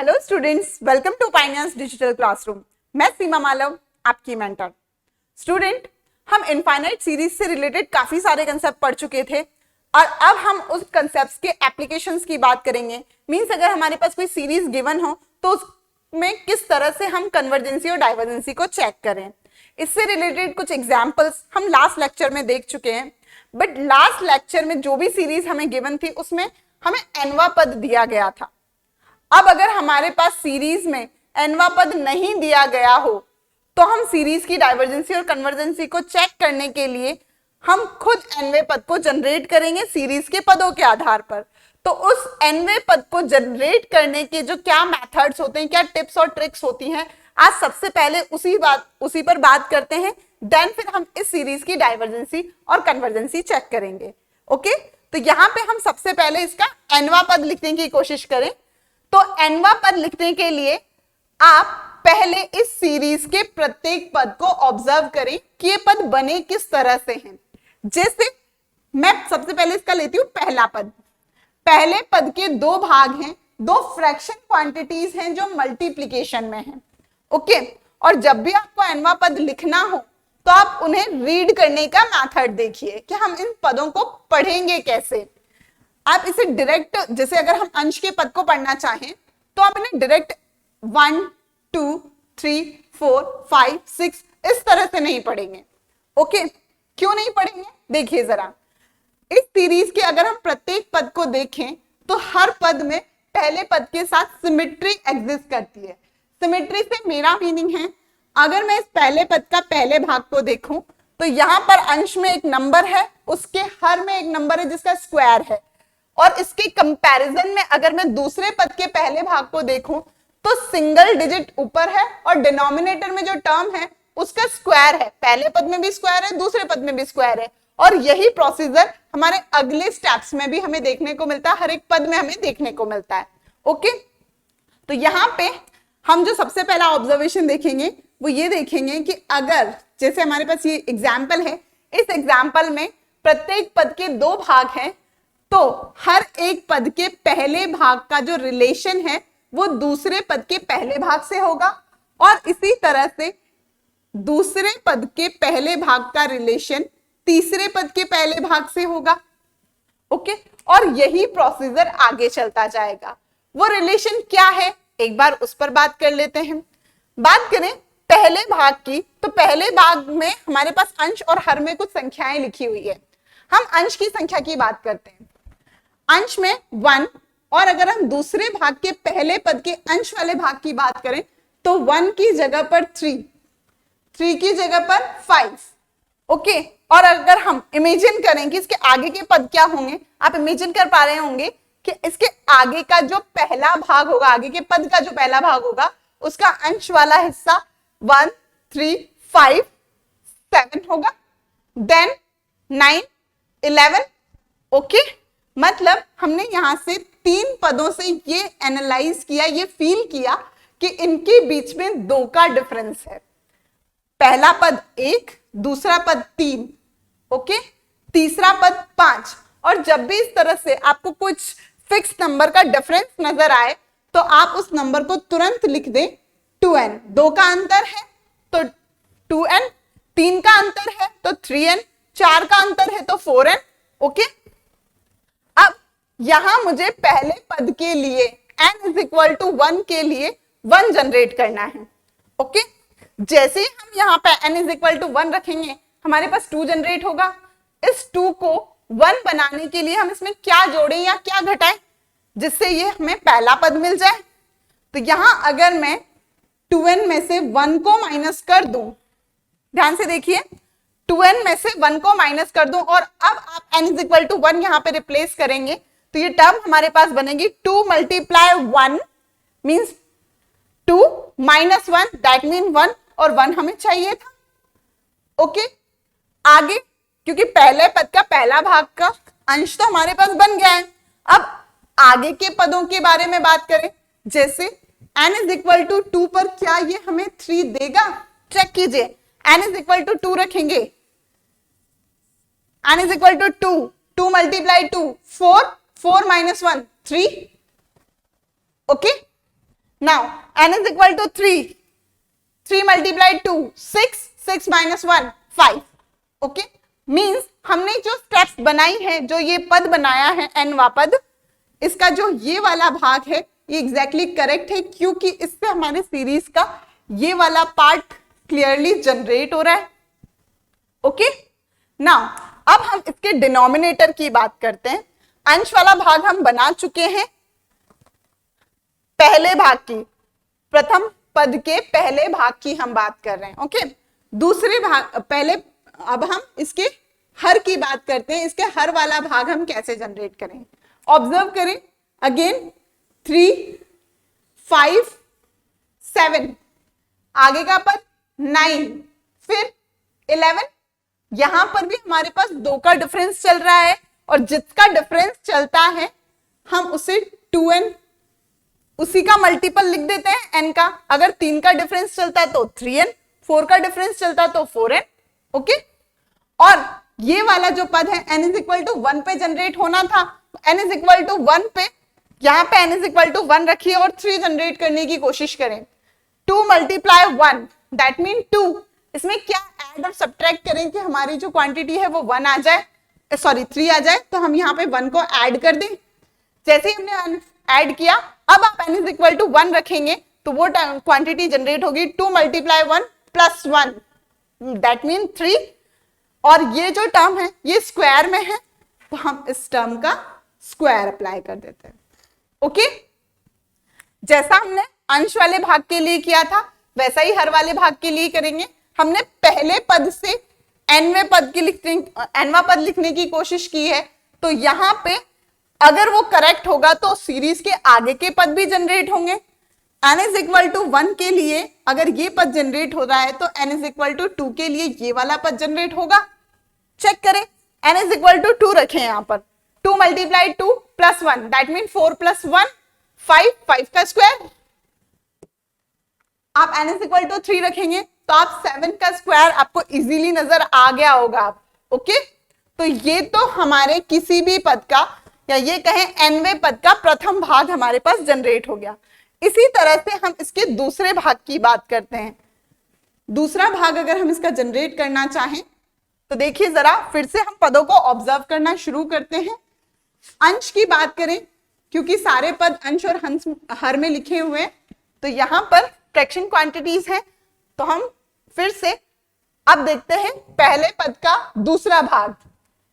Hello students, welcome to pioneers digital classroom. मैं सीमा मालव, आपकी mentor. Student, हम इनफाइनाइट सीरीज से रिलेटेड काफी सारे कंसेप्ट पढ़ चुके थे और अब हम उस कंसेप्ट्स के एप्लीकेशंस की बात करेंगे। मींस अगर हमारे पास कोई सीरीज गिवन हो तो उसमें किस तरह से हम कन्वर्जेंसी और डाइवर्जेंसी को चेक करें। इससे रिलेटेड कुछ एग्जाम्पल्स हम लास्ट लेक्चर में देख चुके हैं, बट लास्ट लेक्चर में जो भी सीरीज हमें गिवन थी उसमें हमें एनवा पद दिया गया था। अब अगर हमारे पास सीरीज में एनवा पद नहीं दिया गया हो तो हम सीरीज की डाइवर्जेंसी और कन्वर्जेंसी को चेक करने के लिए हम खुद एनवे पद को जनरेट करेंगे सीरीज के पदों के आधार पर। तो उस एनवे पद को जनरेट करने के जो क्या मेथड्स होते हैं, क्या टिप्स और ट्रिक्स होती हैं, आज सबसे पहले उसी पर बात करते हैं। देन फिर हम इस सीरीज की डाइवर्जेंसी और कन्वर्जेंसी चेक करेंगे। ओके, तो यहाँ पे हम सबसे पहले इसका एनवा पद लिखने की कोशिश करें। तो एनवा पद लिखने के लिए आप पहले इस सीरीज के प्रत्येक पद को ऑब्जर्व करें कि ये पद बने किस तरह से हैं। जैसे मैं सबसे पहले इसका लेती हूं पहला पद। पहले पद के दो भाग हैं, दो फ्रैक्शन क्वांटिटीज हैं जो मल्टीप्लिकेशन में हैं। ओके, और जब भी आपको एनवा पद लिखना हो तो आप उन्हें रीड करने का मेथड देखिए कि हम इन पदों को पढ़ेंगे कैसे। आप इसे डायरेक्ट, जैसे अगर हम अंश के पद को पढ़ना चाहें तो आप इन्हें डायरेक्ट 1 2 3 4 5 6 इस तरह से नहीं पढ़ेंगे। ओके, क्यों नहीं पढ़ेंगे, देखिए जरा। इस सीरीज के अगर हम प्रत्येक पद को देखें तो हर पद में पहले पद के साथ सिमेट्री एग्जिस्ट करती है। सिमेट्री से मेरा मीनिंग है, अगर मैं इस पहले पद का पहले भाग को देखूं तो यहां पर अंश में एक नंबर है, उसके हर में एक नंबर है जिसका स्क्वायर है, और इसके कंपैरिजन में अगर मैं दूसरे पद के पहले भाग को देखूं तो सिंगल डिजिट ऊपर है और डिनोमिनेटर में जो टर्म है उसका स्क्वायर है। पहले पद में भी स्क्वायर है, दूसरे पद में भी स्क्वायर है, और यही प्रोसीजर हमारे अगले स्टेप्स में भी हमें देखने को मिलता है, हर एक पद में हमें देखने को मिलता है। ओके, तो यहां पे हम जो सबसे पहला ऑब्जर्वेशन देखेंगे वो ये देखेंगे कि अगर जैसे हमारे पास ये एग्जाम्पल है, इस एग्जाम्पल में प्रत्येक पद के दो भाग हैं, तो हर एक पद के पहले भाग का जो रिलेशन है वो दूसरे पद के पहले भाग से होगा, और इसी तरह से दूसरे पद के पहले भाग का रिलेशन तीसरे पद के पहले भाग से होगा। ओके, और यही प्रोसीजर आगे चलता जाएगा। वो रिलेशन क्या है, एक बार उस पर बात कर लेते हैं। बात करें पहले भाग की, तो पहले भाग में हमारे पास अंश और हर में कुछ संख्याएं लिखी हुई है। हम अंश की संख्या की बात करते हैं। अंश में 1, और अगर हम दूसरे भाग के पहले पद के अंश वाले भाग की बात करें तो 1 की जगह पर 3 की जगह पर 5। ओके, और अगर हम इमेजिन करें कि इसके आगे के पद क्या होंगे, आप इमेजिन कर पा रहे होंगे कि इसके आगे का जो पहला भाग होगा, आगे के पद का जो पहला भाग होगा उसका अंश वाला हिस्सा 1 3 5 7 होगा, देन 9 11। ओके, मतलब हमने यहां से 3 पदों से ये एनालाइज किया, ये फील किया कि इनके बीच में 2 का डिफरेंस है। पहला पद 1, दूसरा पद 3, ओके, तीसरा पद 5। और जब भी इस तरह से आपको कुछ फिक्स नंबर का डिफरेंस नजर आए तो आप उस नंबर को तुरंत लिख दें 2n। 2 का अंतर है तो 2n, 3 का अंतर है तो 3n, 4 का अंतर है तो 4n। ओके, अब यहां मुझे पहले पद के लिए n इज इक्वल टू 1 के लिए 1 जनरेट करना है। ओके, जैसे ही हम यहाँ पे n इज इक्वल टू 1 रखेंगे हमारे पास 2 जनरेट होगा। इस 2 को 1 बनाने के लिए हम इसमें क्या जोड़ें या क्या घटाएं जिससे ये हमें पहला पद मिल जाए। तो यहां अगर मैं 2n में से 1 को माइनस कर दूं, ध्यान से देखिए, 2n में से 1 को माइनस कर दूं और अब आप n इज इक्वल टू 1 यहां पे रिप्लेस करेंगे तो ये टर्म हमारे पास बनेगी 2 multiply 1 means 2 minus 1 that mean 1, और 1 हमें चाहिए था। ओके, आगे क्योंकि पहले पद का पहला भाग का अंश तो हमारे पास बन गया है। अब आगे के पदों के बारे में बात करें, जैसे n इज इक्वल टू 2 पर क्या ये हमें 3 देगा, चेक कीजिए। n इज इक्वल टू 2 रखेंगे, n is equal to 2, 2 multiply 2 4, 4 minus 1 3। Okay, now n is equal to 3, 3 multiplied 2, 6, 6 minus 1, 5। Okay, means हमने जो स्टेप्स बनाई है, जो ये पद बनाया है nवा पद, इसका जो ये वाला भाग है ये एग्जैक्टली करेक्ट है, क्योंकि इससे हमारे सीरीज का ये वाला पार्ट क्लियरली जनरेट हो रहा है। ओके, नाउ अब हम इसके डिनोमिनेटर की बात करते हैं। अंश वाला भाग हम बना चुके हैं, पहले भाग की, प्रथम पद के पहले भाग की हम बात कर रहे हैं। ओके, दूसरे भाग पहले, अब हम इसके हर की बात करते हैं। इसके हर वाला भाग हम कैसे जनरेट करें, ऑब्जर्व करें अगेन। 3, 5, 7, आगे का पद 9, फिर 11। यहां पर भी हमारे पास 2 का डिफरेंस चल रहा है, और जिसका डिफरेंस चलता है हम उसे 2n, उसी का मल्टीपल लिख देते हैं n का। अगर 3 का डिफरेंस चलता तो 3n, 4 का डिफरेंस चलता तो 4n। ओके, और ये वाला जो पद है n इज इक्वल टू 1 पे जनरेट होना था, n इज इक्वल टू 1 पे, यहां पे n इज इक्वल टू 1 रखिए और 3 जनरेट करने की कोशिश करें। 2 मल्टीप्लाई 1, दैट मीन 2। इसमें क्या ऐड और सब्ट्रैक्ट करें कि हमारी जो क्वांटिटी है वो 1 आ जाए, सॉरी 3 आ जाए, तो हम यहाँ पे 1 को ऐड कर दें। जैसे ही हमने ऐड किया, अब आप n इज इक्वल टू 1 रखेंगे तो वो क्वांटिटी जनरेट होगी 2 मल्टीप्लाई 1 प्लस 1, दैट मीन 3। और ये जो टर्म है ये स्क्वायर में है, तो हम इस टर्म का स्क्वायर अप्लाई कर देते हैं। ओके, जैसा हमने अंश वाले भाग के लिए किया था वैसा ही हर वाले भाग के लिए करेंगे। हमने पहले पद से nवें पद की nवा पद लिखने की कोशिश की है, तो यहां पे अगर वो करेक्ट होगा तो सीरीज के आगे के पद भी जनरेट होंगे। n इज इक्वल टू 1 के लिए अगर ये पद जनरेट हो रहा है तो n इज इक्वल टू 2 के लिए ये वाला पद जनरेट होगा। चेक करें, n इज इक्वल टू 2 रखें यहां पर, 2 multiply 2 plus 1, that mean 4 plus 1, 5, 5 का स्क्वायर। आप n इज इक्वल टू 3 रखेंगे तो आप 7 का स्क्वायर आपको इजीली नजर आ गया होगा। ओके, तो ये तो हमारे किसी भी पद का, या ये कहें nवें पद का प्रथम भाग हमारे पास जनरेट हो गया। इसी तरह से हम इसके दूसरे भाग की बात करते हैं। दूसरा भाग अगर हम इसका जनरेट करना चाहें तो देखिए जरा, फिर से हम पदों को ऑब्जर्व करना शुरू करते हैं। अंश की बात करें, क्योंकि सारे पद अंश और हर में लिखे हुए हैं, तो यहां पर फ्रैक्शन क्वांटिटीज हैं, तो हम फिर से अब देखते हैं पहले पद का दूसरा भाग।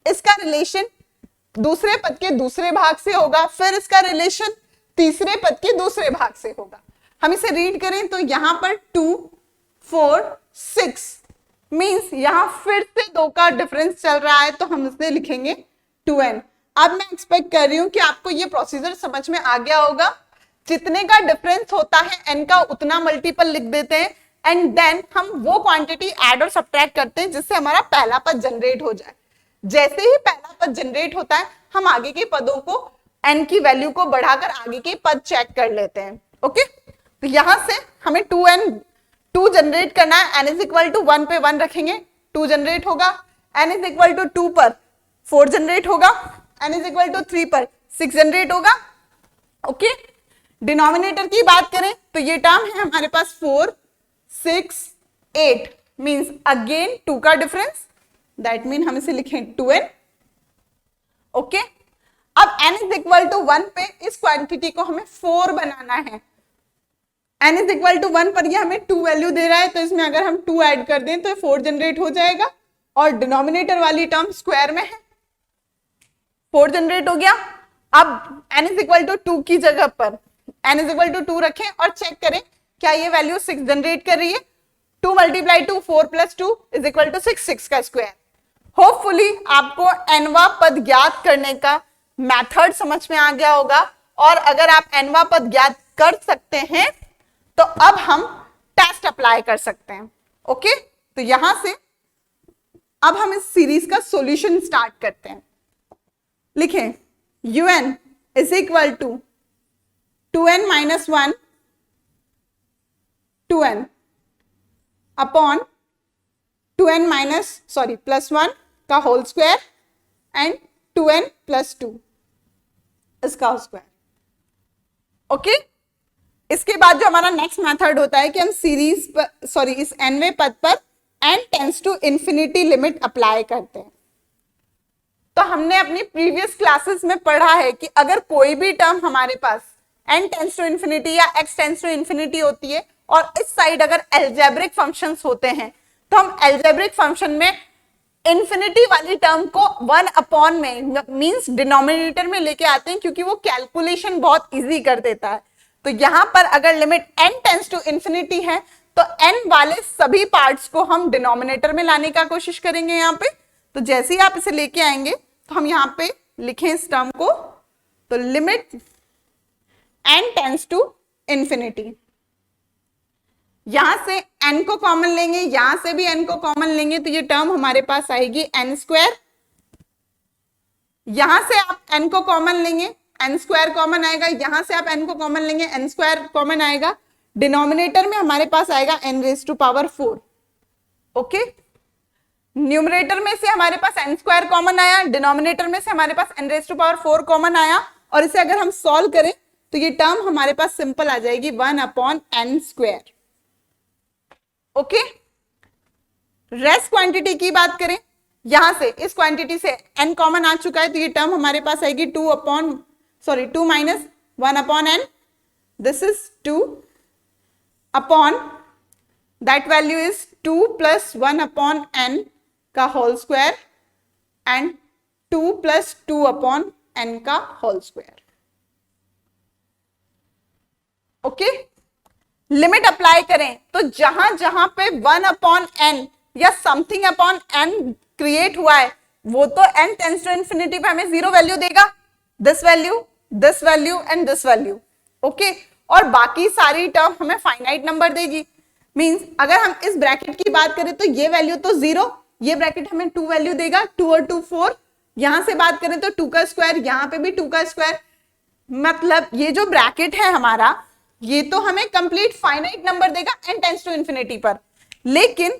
इसका रिलेशन दूसरे पद के दूसरे भाग से होगा, फिर इसका रिलेशन तीसरे पद के दूसरे भाग से होगा। हम इसे रीड करें तो यहां पर 2, 4, 6 मींस यहां फिर से 2 का डिफरेंस चल रहा है, तो हम इसे लिखेंगे 2n। अब मैं एक्सपेक्ट कर रही हूं कि आपको ये प्रोसीजर समझ में आ गया होगा। जितने का डिफरेंस होता है n का उतना मल्टीपल लिख देते हैं, एंड देन हम वो क्वांटिटी ऐड और सब्ट्रैक्ट करते हैं जिससे हमारा पहला पद जनरेट हो जाए। जैसे ही पहला पद जनरेट होता है हम आगे के पदों को n की वैल्यू को बढ़ाकर आगे के पद चेक कर लेते हैं। ओके, तो यहां से हमें 2 जनरेट करना है। n इज इक्वल टू 1 पे 1 रखेंगे, 2 जनरेट होगा। n इज इक्वल टू 2 पर 4 जनरेट होगा। n इज इक्वल टू 3 पर 6 जनरेट होगा। ओके, डिनोमिनेटर की बात करें तो ये टर्म है हमारे पास 4, 6, 8 मींस अगेन 2 का डिफरेंस, दैट मीन हम इसे लिखें 2n। ओके, अब n इज इक्वल टू 1 पे इस क्वांटिटी को हमें 4 बनाना है। n इज इक्वल टू 1 पर ये हमें 2 वैल्यू दे रहा है, तो इसमें अगर हम 2 ऐड कर दें तो 4 जनरेट हो जाएगा, और डिनोमिनेटर वाली टर्म स्क्वायर में है, 4 जनरेट हो गया। अब n इज इक्वल टू 2 की जगह पर n इज इक्वल टू 2 रखें और चेक करें क्या ये वैल्यू 6 जनरेट कर रही है। 2 multiply 2, 4 plus 2 is equal to 6, 6 का स्क्वायर। होपफुली आपको nवा पद ज्ञात करने का मेथड समझ में आ गया होगा, और अगर आप nवा पद ज्ञात कर सकते हैं तो अब हम टेस्ट अप्लाई कर सकते हैं। ओके, तो यहां से अब हम इस सीरीज का सॉल्यूशन स्टार्ट करते हैं। लिखें un is equal to 2n minus 1 2n upon 2n minus plus 1 का whole square and 2n plus 2 इसका स्क्वायर। ओके, इसके बाद जो हमारा नेक्स्ट मेथड होता है कि हम सीरीज पर सॉरी इस nवें पद पर n tends to infinity limit apply करते हैं। तो हमने अपनी प्रीवियस क्लासेस में पढ़ा है कि अगर कोई भी टर्म हमारे पास n टेंड्स टू इंफिनिटी या x टेंड्स टू इंफिनिटी होती है और इस साइड अगर एल्जेब्रिक फंक्शंस होते हैं तो हम एल्जेब्रिक फंक्शन में इंफिनिटी वाली टर्म को 1 अपॉन में मींस डिनोमिनेटर में लेके आते हैं, क्योंकि वो कैलकुलेशन बहुत इजी कर देता है। तो यहां पर अगर limit n tends to infinity है तो n वाले सभी पार्ट्स को हम डिनोमिनेटर में लाने का कोशिश करेंगे यहाँ पे। तो जैसे ही आप इसे लेके आएंगे तो हम यहाँ पे लिखें इस टर्म को, तो limit n tends to infinity, यहां से n को कॉमन लेंगे, यहां से भी n को कॉमन लेंगे, तो ये टर्म हमारे पास आएगी n स्क्वायर। यहां से आप n को कॉमन लेंगे, n स्क्वायर कॉमन आएगा, यहां से आप n को कॉमन लेंगे, n स्क्वायर कॉमन आएगा। डिनोमिनेटर में हमारे पास आएगा n raise to power 4। Okay, numerator में से हमारे पास n स्क्वायर कॉमन आया, डिनोमिनेटर में से हमारे पास n raise to power 4 common आया, और इसे अगर हम सॉल्व करें तो ये टर्म हमारे पास सिंपल आ जाएगी 1 upon n square. Okay, rest quantity की बात करें, यहां से इस क्वांटिटी से n कॉमन आ चुका है, तो ये टर्म हमारे पास आएगी 2 minus 1 upon n, this is 2 upon that value is 2 plus 1 upon n का whole square and 2 plus 2 upon n का whole square. Okay, limit apply करें तो जहां जहां पे 1 अपॉन n या समथिंग अपॉन n क्रिएट हुआ है वो तो n टेंड्स टू इंफिनिटी पे हमें 0 वैल्यू देगा, this value and this value. Okay, और बाकी सारी टर्म हमें फाइनाइट नंबर देगी। मींस अगर हम इस ब्रैकेट की बात करें तो ये वैल्यू तो 0, ये ब्रैकेट हमें 2 वैल्यू देगा, 2 और 2 4। यहां से बात करें तो 2 का स्क्वायर, यहां पे भी 2 का स्क्वायर, मतलब ये जो ब्रैकेट है हमारा ये तो हमें कंप्लीट फाइनाइट नंबर देगा n टेंड्स टू इंफिनिटी पर। लेकिन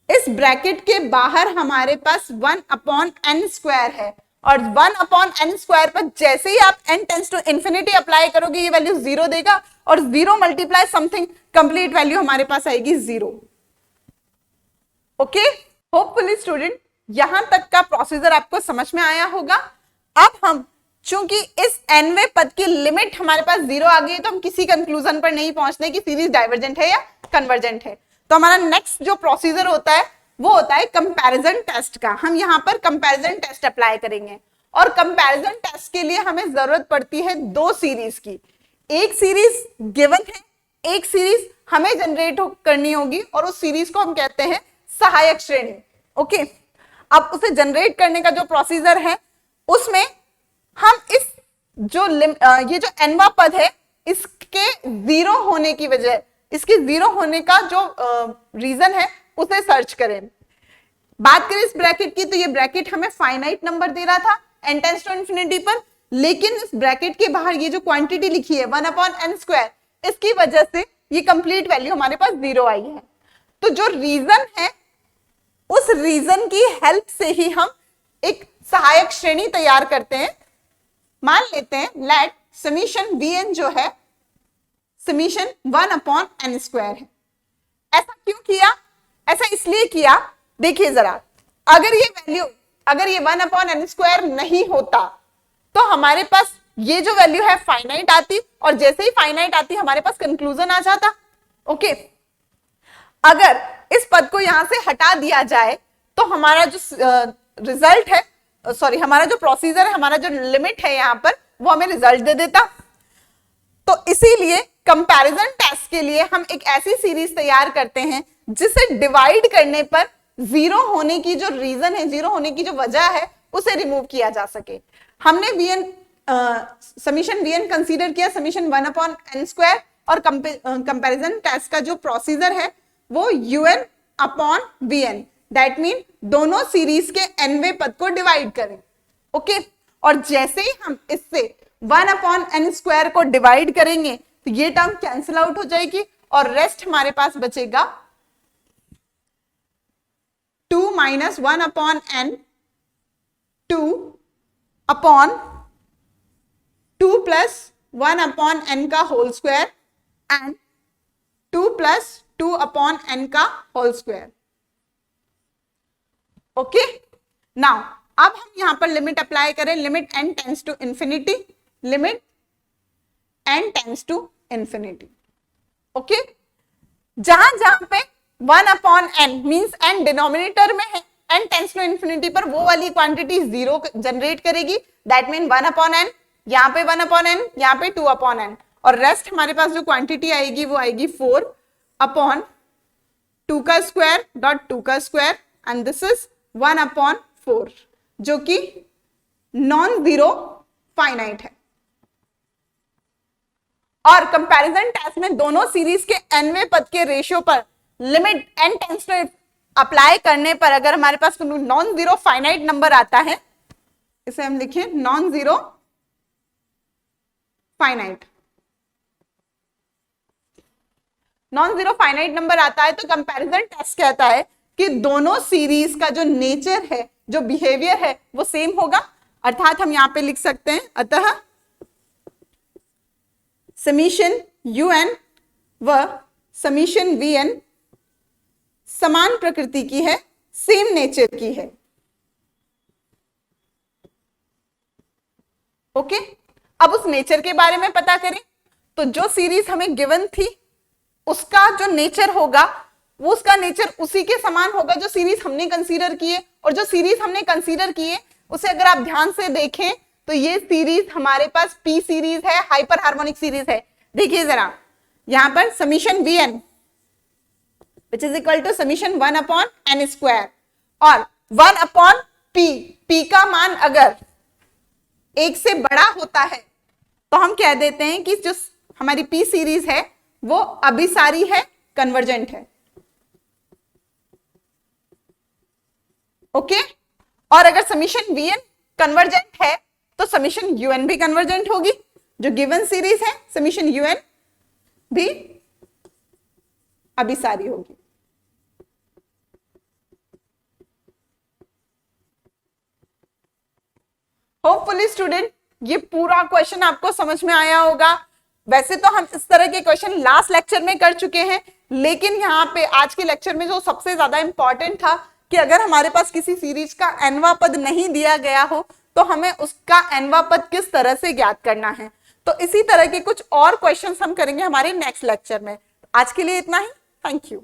इस ब्रैकेट के बाहर हमारे पास 1 अपॉन n स्क्वायर है, और 1 अपॉन n स्क्वायर पर जैसे ही आप n tends to infinity apply करोगे ये वैल्यू 0 देगा, और 0 मल्टीप्लाई समथिंग कंप्लीट वैल्यू हमारे पास आएगी 0। ओके, होपफुली स्टूडेंट यहां तक का प्रोसीजर आपको समझ में आया होगा। अब हम चूंकि इस nवें पद की लिमिट हमारे पास 0 आ गई है तो हम किसी कंक्लूजन पर नहीं पहुंचने की सीरीज डाइवर्जेंट है या कन्वर्जेंट है। तो हमारा नेक्स्ट जो प्रोसीजर होता है वो होता है कंपैरिजन टेस्ट का। हम यहाँ पर कंपैरिजन टेस्ट अप्लाई करेंगे, और कंपैरिजन टेस्ट के लिए हमें जरूरत पड़ती है 2 सीरीज की। एक सीरीज गिवन है, एक सीरीज हमें जनरेट करनी होगी, और उस सीरीज को हम कहते हैं सहायक श्रेणी। ओके, अब उसे जनरेट करने का जो प्रोसीजर है उसमें हम इस जो ये जो nवां पद है इसके 0 होने की वजह, इसके 0 होने का जो रीजन है उसे सर्च करें। बात करें इस ब्रैकेट की तो ये ब्रैकेट हमें फाइनाइट नंबर दे रहा था n टेंड्स टू इंफिनिटी पर, लेकिन इस ब्रैकेट के बाहर ये जो क्वांटिटी लिखी है 1 अपॉन n स्क्वायर, इसकी वजह से ये कंप्लीट वैल्यू हमारे पास 0 आई है। तो जो रीजन है उस रीजन की हेल्प से ही हम एक सहायक श्रेणी तैयार करते हैं। मान लेते हैं लेट समीशन Vn जो है समीशन 1 अपॉन n स्क्वायर है। ऐसा क्यों किया? ऐसा इसलिए किया, देखिए जरा, अगर ये वैल्यू, अगर ये 1 अपॉन n स्क्वायर नहीं होता तो हमारे पास ये जो वैल्यू है फाइनाइट आती, और जैसे ही फाइनाइट आती हमारे पास कंक्लूजन आ जाता। ओके, अगर इस पद को यहां से हटा दिया जाए तो हमारा जो रिजल्ट है, सॉरी हमारा जो प्रोसीजर है, हमारा जो लिमिट है यहाँ पर वो हमें रिजल्ट दे देता। तो इसीलिए कंपैरिजन टेस्ट के लिए हम एक ऐसी सीरीज तैयार करते हैं जिसे डिवाइड करने पर 0 होने की जो रीजन है, 0 होने की जो वजह है उसे रिमूव किया जा सके। हमने समीशन Vn कंसीडर किया समीशन 1 अपॉन n स्क्वायर, और कंपैरिजन टेस्ट का जो प्रोसीजर है वो Un upon Vn, that mean दोनों सीरीज के nवें पद को डिवाइड करें। ओके, और जैसे ही हम इससे 1 अपॉन n स्क्वायर को डिवाइड करेंगे तो ये टर्म कैंसिल आउट हो जाएगी, और रेस्ट हमारे पास बचेगा 2 minus 1 upon n, 2 upon 2 plus 1 upon n का whole square and 2 plus 2 upon n का होल स्क्वायर। ओके, नाउ अब हम यहां पर लिमिट अप्लाई करें, limit n tends to infinity, limit n tends to infinity. Okay, जहां जहां पे 1 upon n means n denominator में है, n टेंड्स टू इंफिनिटी पर वो वाली क्वांटिटी जीरो जनरेट करेगी, दैट मीन 1 अपॉन n, यहाँ पे 1 अपॉन n, यहाँ पे 2 अपॉन n, और रेस्ट हमारे पास जो क्वांटिटी आएगी वो आएगी 4 अपॉन 2 का स्क्वायर डॉट 2 का square and this is 1 upon 4, जो कि नॉन जीरो फाइनाइट है। और कंपैरिजन टेस्ट में दोनों सीरीज के nवें पद के रेशियो पर limit n tends to apply करने पर अगर हमारे पास नॉन जीरो फाइनाइट नंबर आता है, इसे हम लिखें non zero finite, non zero finite number आता है तो कंपैरिजन टेस्ट कहता है कि दोनों सीरीज का जो नेचर है, जो बिहेवियर है वो सेम होगा। अर्थात हम यहां पे लिख सकते हैं, अतः समीशन un व समीशन vn समान प्रकृति की है, सेम नेचर की है। ओके, अब उस नेचर के बारे में पता करें तो जो सीरीज हमें गिवन थी उसका जो नेचर होगा वो उसका नेचर उसी के समान होगा जो सीरीज हमने कंसीडर किए, और जो सीरीज हमने कंसीडर किए उसे अगर आप ध्यान से देखें तो ये सीरीज हमारे पास पी सीरीज है, हाइपर हार्मोनिक सीरीज है। देखिए जरा यहां पर summation vn which is equal to summation 1 upon n square और 1 अपॉन p का मान अगर 1 से बड़ा होता है तो हम कह देते हैं कि जो हमारी पी सीरीज है वो अभिसारी है, कन्वर्जेंट है। ओके, और अगर समीशन vn कन्वर्जेंट है तो समीशन un भी कन्वर्जेंट होगी, जो गिवन सीरीज है समीशन un भी अभिसारी होगी। होपफुली स्टूडेंट ये पूरा क्वेश्चन आपको समझ में आया होगा। वैसे तो हम इस तरह के क्वेश्चन लास्ट लेक्चर में कर चुके हैं, लेकिन यहाँ पे आज के लेक्चर में जो सबसे ज्यादा इंपॉर्टेंट था कि अगर हमारे पास किसी सीरीज का nवां पद नहीं दिया गया हो तो हमें उसका nवां पद किस तरह से ज्ञात करना है। तो इसी तरह के कुछ और क्वेश्चंस हम करेंगे हमारे नेक्स्ट लेक्चर में। आज के लिए इतना ही, थैंक यू।